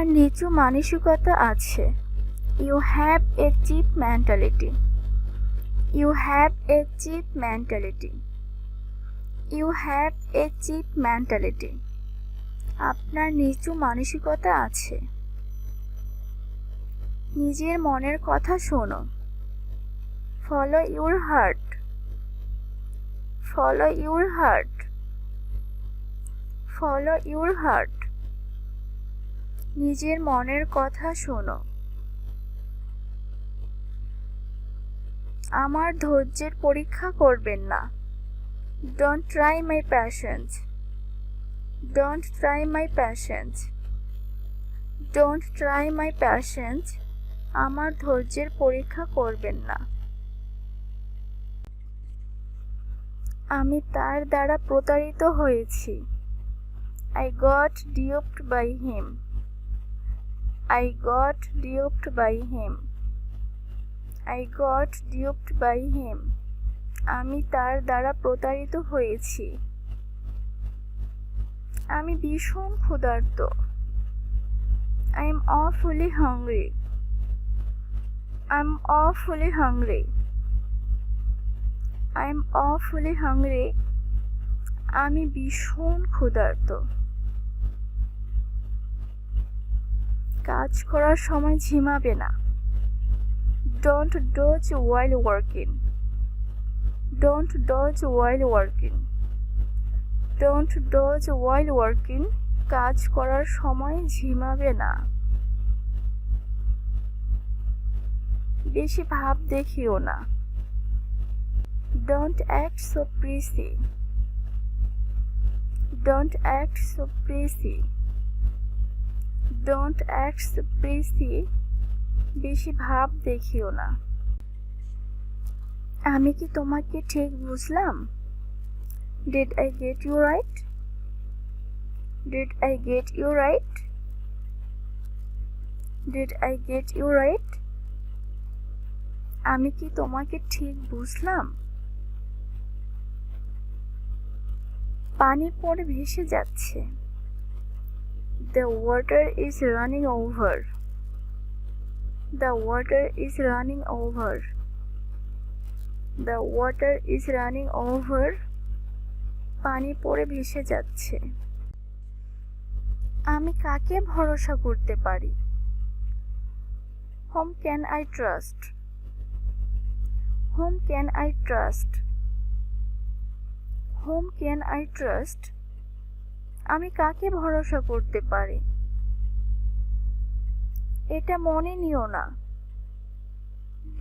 আপনার নিচু মানসিকতা আছে। You have a cheap mentality. You have a cheap mentality. You have a cheap mentality. আপনার নিচু মানসিকতা আছে। নিজের মনের কথা শোনো। Follow your heart. Follow your heart. Follow your heart. নিজের মনের কথা শোনো। আমার ধৈর্যের পরীক্ষা করবেন না। Don't try my patience. Don't try my patience. Don't try my patience. আমার ধৈর্যের পরীক্ষা করবেন না। আমি তার দ্বারা প্রতারিত হয়েছি। I got duped by him. I got duped by him. I got duped by him. আমি তার দ্বারা প্রতারিত হয়েছি। আমি ভীষণ ক্ষুধার্ত। I am awfully hungry. I am awfully hungry. I am awfully hungry. আমি ভীষণ ক্ষুধার্ত। কাজ করার সময় ঝিমাবে না। Don't doze while working. Don't doze while working. Don't doze while working. কাজ করার সময় ঝিমাবে না। বেশি ভাব দেখিও না। Don't act so prissy. Don't act so prissy. Don't act so prissy. বেশি ভাব দেখিও না। আমি কি তোমাকে ঠিক বুঝলাম? Did I get you right? Did I get you right? Did I get you right? আমি কি তোমাকে ঠিক বুঝলাম? পানি পড়ে ভেসে যাচ্ছে। The water is running over. The water is running over. The water is running over. পানি পড়ে ভেসে যাচ্ছে। আমি কাকে ভরসা করতে পারি? Whom can I trust? Whom can I trust? Whom can I trust? আমি কাকে ভরসা করতে পারি? এটা মনে নিও না।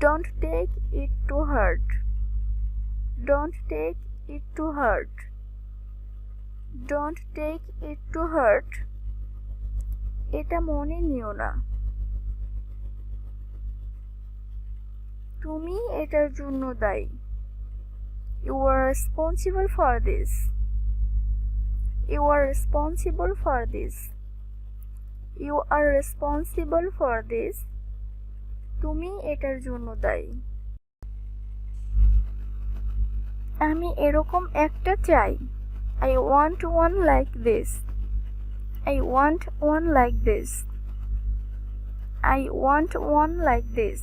Don't take it to heart. Don't take it to heart. Don't take it to heart. এটা মনে নিও না। তুমি এটার জন্য দায়ী। You are responsible for this. You are responsible for this. You are responsible for this. তুমি এটার জন্য দায়ী। আমি এরকম একটা চাই। I want one like this. I want one like this. I want one like this.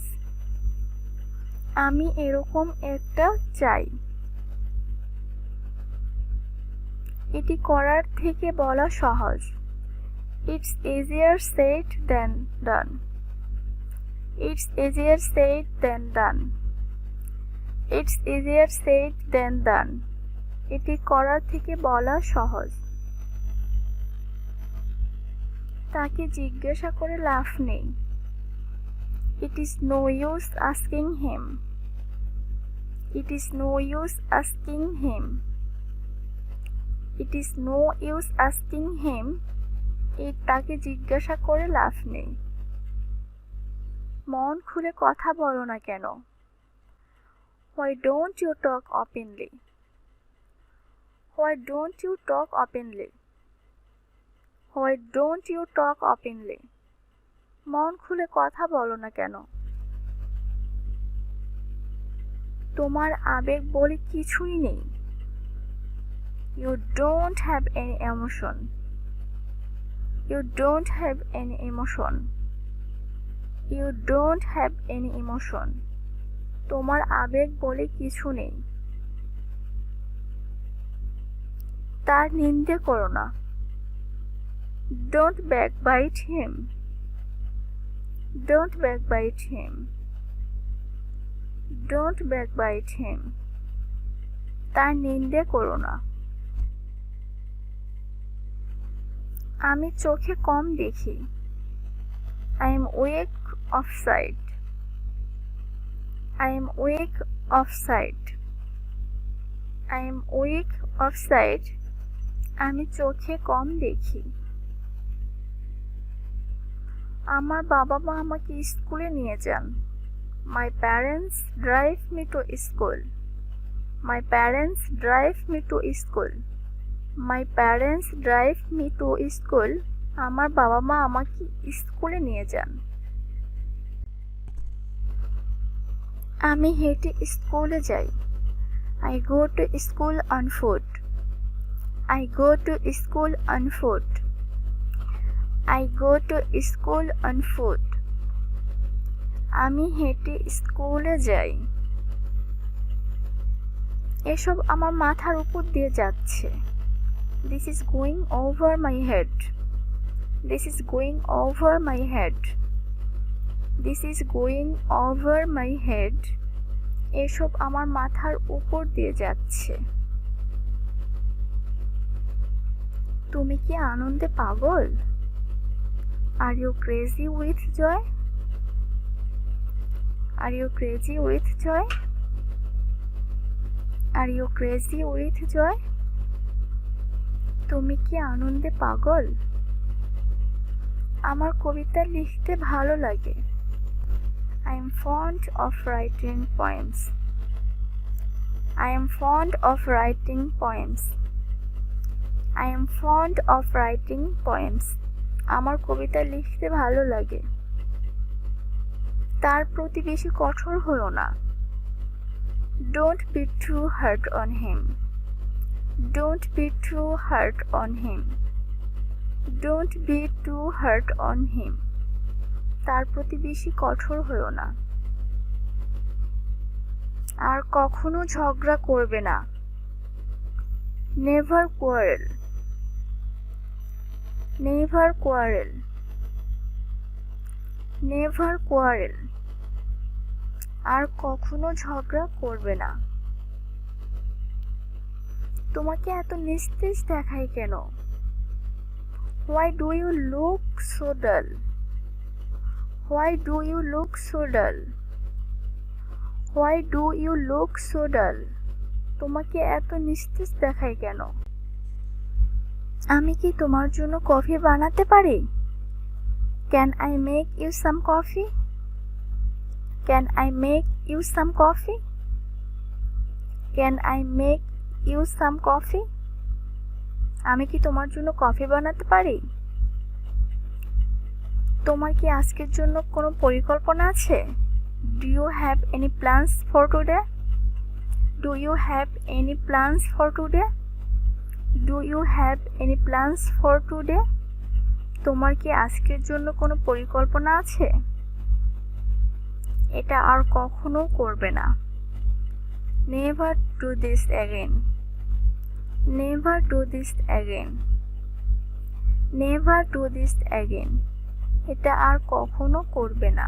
আমি এরকম একটা চাই। এটি করার থেকে বলা সহজ। It's easier said than done. It's easier said than done. It's easier said than done. এটি করার থেকে বলা সহজ। তাকে জিজ্ঞাসা করে লাভ নেই। It is no use asking him. It is no use asking him. It is no use asking him. তাকে জিজ্ঞাসা করে লাভ নেই। মন খুলে কথা বলো না কেন? Why don't you talk openly? Why don't you talk openly? Why don't you talk openly? মন খুলে কথা বলো না কেন? তোমার আবেগ বলে কিছুই নেই। You don't have any emotion. You don't have any emotion. You don't have any emotion. তোমার আবেগ বলে কিছু নেই। তার নিন্দে করো না। Don't backbite him. Don't backbite him. Don't backbite him. তার নিন্দে করো না। আমি চোখে কম দেখি। I am weak of sight. I am weak of sight. I am weak of sight. আমি চোখে কম দেখি। আমার বাবা মা আমাকে স্কুলে নিয়ে যান। My parents drive me to school. My parents drive me to school. My parents drive me to school. আমার বাবা মা আমাকে স্কুলে নিয়ে যান। আমি হেঁটে স্কুলে যাই। I go to school on foot. I go to school on foot. I go to school on foot. আমি হেঁটে স্কুলে যাই। এসব আমার মাথার উপর দিয়ে যাচ্ছে। This is going over my head. This is going over my head. This is going over my head. এসব আমার মাথার উপর দিয়ে যাচ্ছে। তুমি কি আনন্দে পাগল? Are you crazy with joy? Are you crazy with joy? Are you crazy with joy? তুমি কি আনন্দে পাগল? আমার কবিতা লিখতে ভালো লাগে। I am fond of writing poems. I am fond of writing poems. I am fond of writing poems. আমার কবিতা লিখতে ভালো লাগে। তার প্রতি বেশি কঠোর হয়ো না। Don't be too hard on him. Don't be too hard on him. Don't be too hard on him. তার প্রতি বেশি কঠোর হয়ো না। আর কখনো ঝগড়া করবে না। Never quarrel. Never quarrel. Never quarrel. আর কখনো ঝগড়া করবে না। তোমাকে এত নিস্তেজ দেখায় কেন? Why do you look so dull? Why do you look so dull? Why do you look so dull? তোমাকে এত নিস্তেজ দেখায় কেন? আমি কি তোমার জন্য কফি বানাতে পারি? Can I make you some coffee? Can I make you some coffee? Can I make you some coffee? আমি কি তোমার জন্য কফি বানাতে পারি? তোমার কি আজকের জন্য কোনো পরিকল্পনা আছে? Do you have any plans for today? Do you have any plans for today? Do you have any plans for today? তোমার কি আজকের জন্য কোনো পরিকল্পনা আছে? এটা আর কখনো করবে না। Never do this again. Never do this again. Never do this again. এটা আর কখনো করবে না।